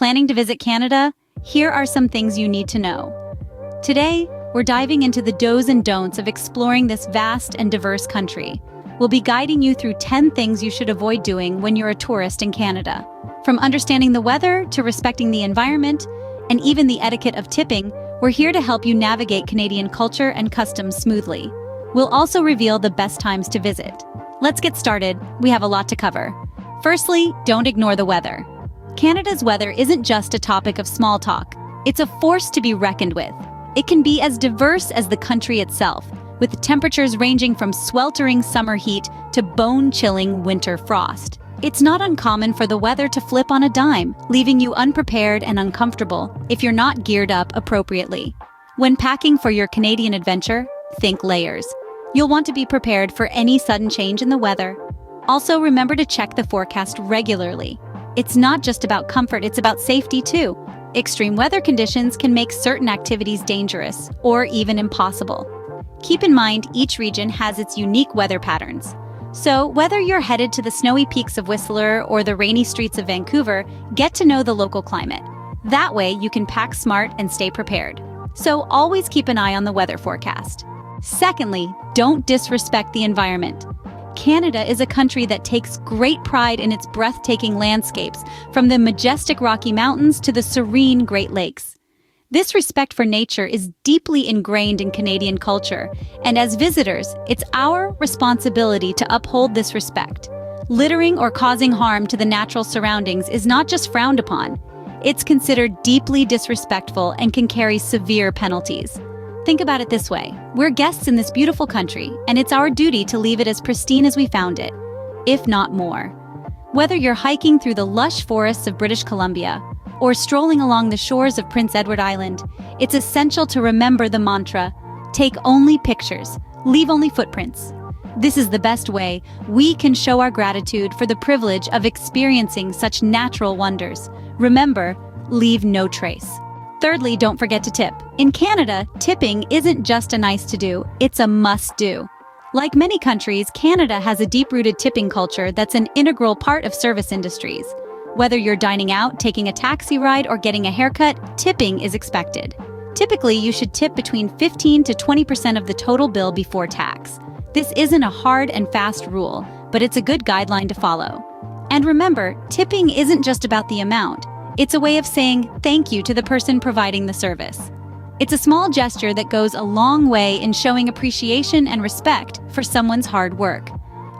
Planning to visit Canada? Here are some things you need to know. Today, we're diving into the do's and don'ts of exploring this vast and diverse country. We'll be guiding you through 10 things you should avoid doing when you're a tourist in Canada. From understanding the weather to respecting the environment, and even the etiquette of tipping, we're here to help you navigate Canadian culture and customs smoothly. We'll also reveal the best times to visit. Let's get started. We have a lot to cover. Firstly, don't ignore the weather. Canada's weather isn't just a topic of small talk. It's a force to be reckoned with. It can be as diverse as the country itself, with temperatures ranging from sweltering summer heat to bone-chilling winter frost. It's not uncommon for the weather to flip on a dime, leaving you unprepared and uncomfortable if you're not geared up appropriately. When packing for your Canadian adventure, think layers. You'll want to be prepared for any sudden change in the weather. Also, remember to check the forecast regularly. It's not just about comfort, it's about safety too. Extreme weather conditions can make certain activities dangerous or even impossible. Keep in mind, each region has its unique weather patterns. So, whether you're headed to the snowy peaks of Whistler or the rainy streets of Vancouver, get to know the local climate. That way, you can pack smart and stay prepared. So, always keep an eye on the weather forecast. Secondly, don't disrespect the environment. Canada is a country that takes great pride in its breathtaking landscapes, from the majestic Rocky Mountains to the serene Great Lakes. This respect for nature is deeply ingrained in Canadian culture, and as visitors, it's our responsibility to uphold this respect. Littering or causing harm to the natural surroundings is not just frowned upon. It's considered deeply disrespectful and can carry severe penalties. Think about it this way. We're guests in this beautiful country, and it's our duty to leave it as pristine as we found it, if not more. Whether you're hiking through the lush forests of British Columbia or strolling along the shores of Prince Edward Island, it's essential to remember the mantra, take only pictures, leave only footprints. This is the best way we can show our gratitude for the privilege of experiencing such natural wonders. Remember, leave no trace. Thirdly, don't forget to tip. In Canada, tipping isn't just a nice-to-do, it's a must-do. Like many countries, Canada has a deep-rooted tipping culture that's an integral part of service industries. Whether you're dining out, taking a taxi ride, or getting a haircut, tipping is expected. Typically, you should tip between 15 to 20% of the total bill before tax. This isn't a hard and fast rule, but it's a good guideline to follow. And remember, tipping isn't just about the amount. It's a way of saying thank you to the person providing the service. It's a small gesture that goes a long way in showing appreciation and respect for someone's hard work.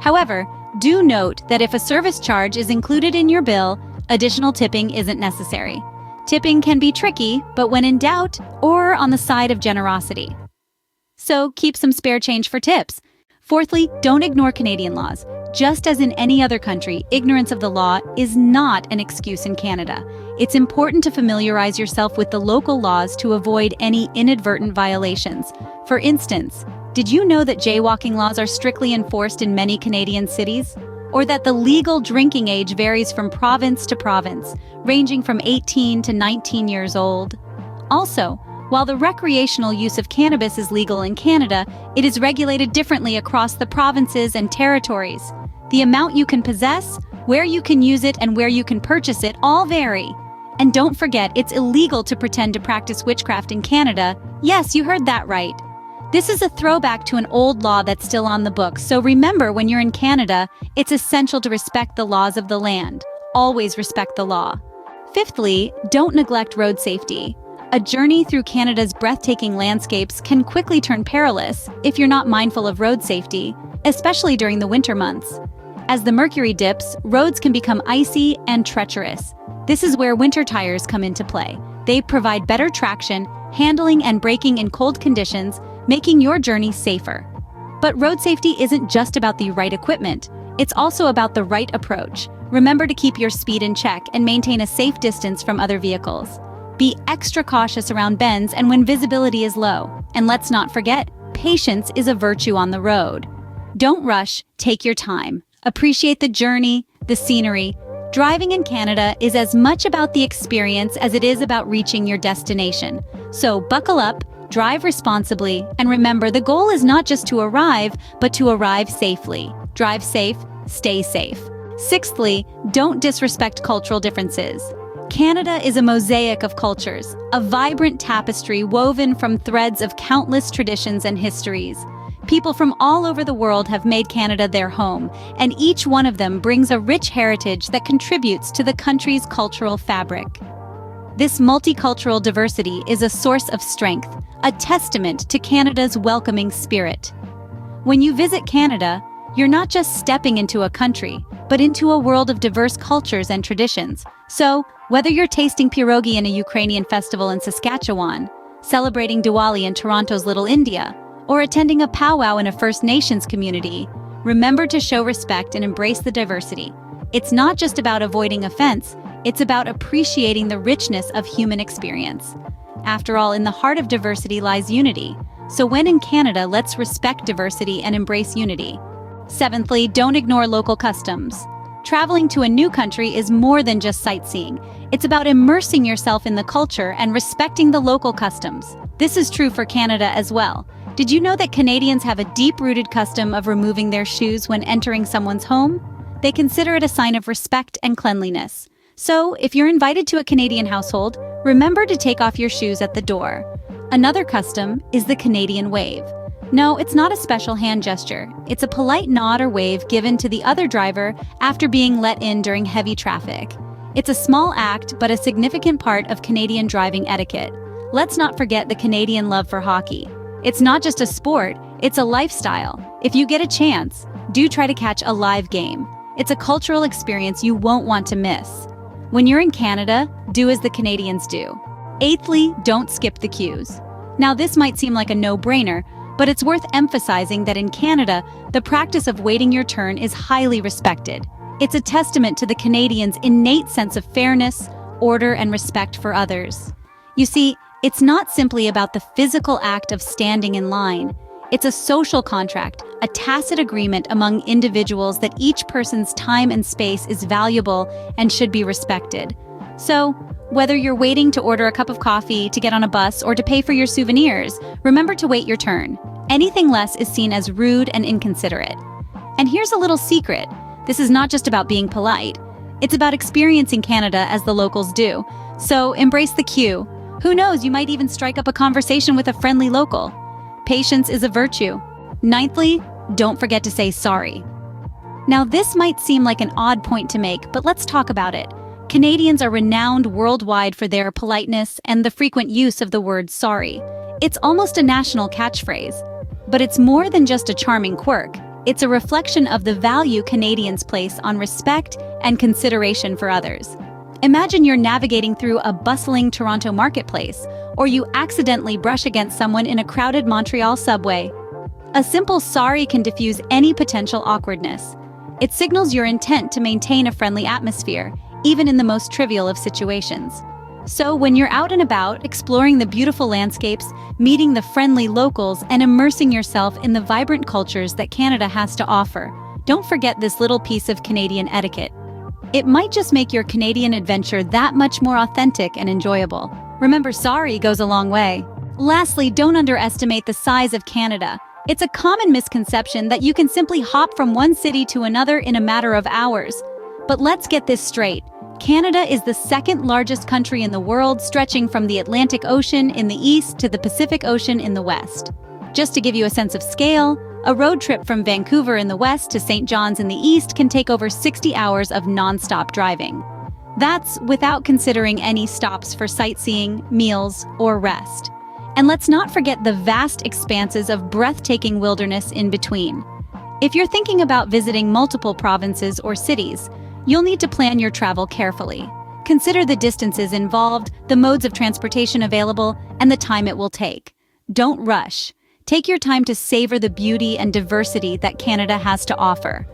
However, do note that if a service charge is included in your bill, additional tipping isn't necessary. Tipping can be tricky, but when in doubt, or on the side of generosity. So keep some spare change for tips. Fourthly, don't ignore Canadian laws. Just as in any other country, ignorance of the law is not an excuse in Canada. It's important to familiarize yourself with the local laws to avoid any inadvertent violations. For instance, did you know that jaywalking laws are strictly enforced in many Canadian cities? Or that the legal drinking age varies from province to province, ranging from 18 to 19 years old? Also, while the recreational use of cannabis is legal in Canada, it is regulated differently across the provinces and territories. The amount you can possess, where you can use it, and where you can purchase it all vary. And don't forget, it's illegal to pretend to practice witchcraft in Canada. Yes, you heard that right. This is a throwback to an old law that's still on the books, so remember, when you're in Canada, it's essential to respect the laws of the land. Always respect the law. Fifthly, don't neglect road safety. A journey through Canada's breathtaking landscapes can quickly turn perilous if you're not mindful of road safety, especially during the winter months. As the mercury dips, roads can become icy and treacherous. This is where winter tires come into play. They provide better traction, handling, and braking in cold conditions, making your journey safer. But road safety isn't just about the right equipment. It's also about the right approach. Remember to keep your speed in check and maintain a safe distance from other vehicles. Be extra cautious around bends and when visibility is low. And let's not forget, patience is a virtue on the road. Don't rush, take your time. Appreciate the journey, the scenery. Driving in Canada is as much about the experience as it is about reaching your destination. So buckle up, drive responsibly, and remember, the goal is not just to arrive, but to arrive safely. Drive safe, stay safe. Sixthly, don't disrespect cultural differences. Canada is a mosaic of cultures, a vibrant tapestry woven from threads of countless traditions and histories. People from all over the world have made Canada their home, and each one of them brings a rich heritage that contributes to the country's cultural fabric. This multicultural diversity is a source of strength, a testament to Canada's welcoming spirit. When you visit Canada, you're not just stepping into a country, but into a world of diverse cultures and traditions. So, whether you're tasting pierogi in a Ukrainian festival in Saskatchewan, celebrating Diwali in Toronto's Little India, or attending a powwow in a First Nations community, remember to show respect and embrace the diversity. It's not just about avoiding offense, it's about appreciating the richness of human experience. After all, in the heart of diversity lies unity. So when in Canada, let's respect diversity and embrace unity. Seventhly, don't ignore local customs. Traveling to a new country is more than just sightseeing. It's about immersing yourself in the culture and respecting the local customs. This is true for Canada as well. Did you know that Canadians have a deep-rooted custom of removing their shoes when entering someone's home? They consider it a sign of respect and cleanliness. So, if you're invited to a Canadian household, remember to take off your shoes at the door. Another custom is the Canadian wave. No, it's not a special hand gesture. It's a polite nod or wave given to the other driver after being let in during heavy traffic. It's a small act, but a significant part of Canadian driving etiquette. Let's not forget the Canadian love for hockey. It's not just a sport, it's a lifestyle. If you get a chance, do try to catch a live game. It's a cultural experience you won't want to miss. When you're in Canada, do as the Canadians do. Eighthly, don't skip the queues. Now this might seem like a no-brainer, but it's worth emphasizing that in Canada, the practice of waiting your turn is highly respected. It's a testament to the Canadians' innate sense of fairness, order, and respect for others. You see, it's not simply about the physical act of standing in line. It's a social contract, a tacit agreement among individuals that each person's time and space is valuable and should be respected. So, whether you're waiting to order a cup of coffee, to get on a bus, or to pay for your souvenirs, remember to wait your turn. Anything less is seen as rude and inconsiderate. And here's a little secret. This is not just about being polite. It's about experiencing Canada as the locals do. So embrace the queue. Who knows, you might even strike up a conversation with a friendly local. Patience is a virtue. Ninthly, don't forget to say sorry. Now this might seem like an odd point to make, but let's talk about it. Canadians are renowned worldwide for their politeness and the frequent use of the word sorry. It's almost a national catchphrase. But it's more than just a charming quirk. It's a reflection of the value Canadians place on respect and consideration for others. Imagine you're navigating through a bustling Toronto marketplace, or you accidentally brush against someone in a crowded Montreal subway. A simple sorry can diffuse any potential awkwardness. It signals your intent to maintain a friendly atmosphere, even in the most trivial of situations. So when you're out and about, exploring the beautiful landscapes, meeting the friendly locals, and immersing yourself in the vibrant cultures that Canada has to offer, don't forget this little piece of Canadian etiquette. It might just make your Canadian adventure that much more authentic and enjoyable. Remember, sorry goes a long way. Lastly, don't underestimate the size of Canada. It's a common misconception that you can simply hop from one city to another in a matter of hours. But let's get this straight. Canada is the second largest country in the world, stretching from the Atlantic Ocean in the east to the Pacific Ocean in the west. Just to give you a sense of scale, a road trip from Vancouver in the west to St. John's in the east can take over 60 hours of non-stop driving. That's without considering any stops for sightseeing, meals, or rest. And let's not forget the vast expanses of breathtaking wilderness in between. If you're thinking about visiting multiple provinces or cities, you'll need to plan your travel carefully. Consider the distances involved, the modes of transportation available, and the time it will take. Don't rush. Take your time to savor the beauty and diversity that Canada has to offer.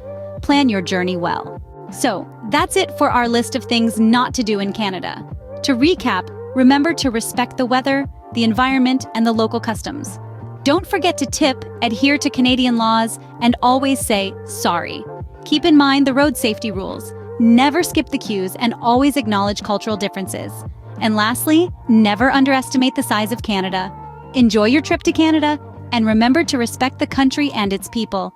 Plan your journey well. So, that's it for our list of things not to do in Canada. To recap, remember to respect the weather, the environment, and the local customs. Don't forget to tip, adhere to Canadian laws, and always say sorry. Keep in mind the road safety rules. Never skip the queues and always acknowledge cultural differences. And lastly, never underestimate the size of Canada. Enjoy your trip to Canada, and remember to respect the country and its people.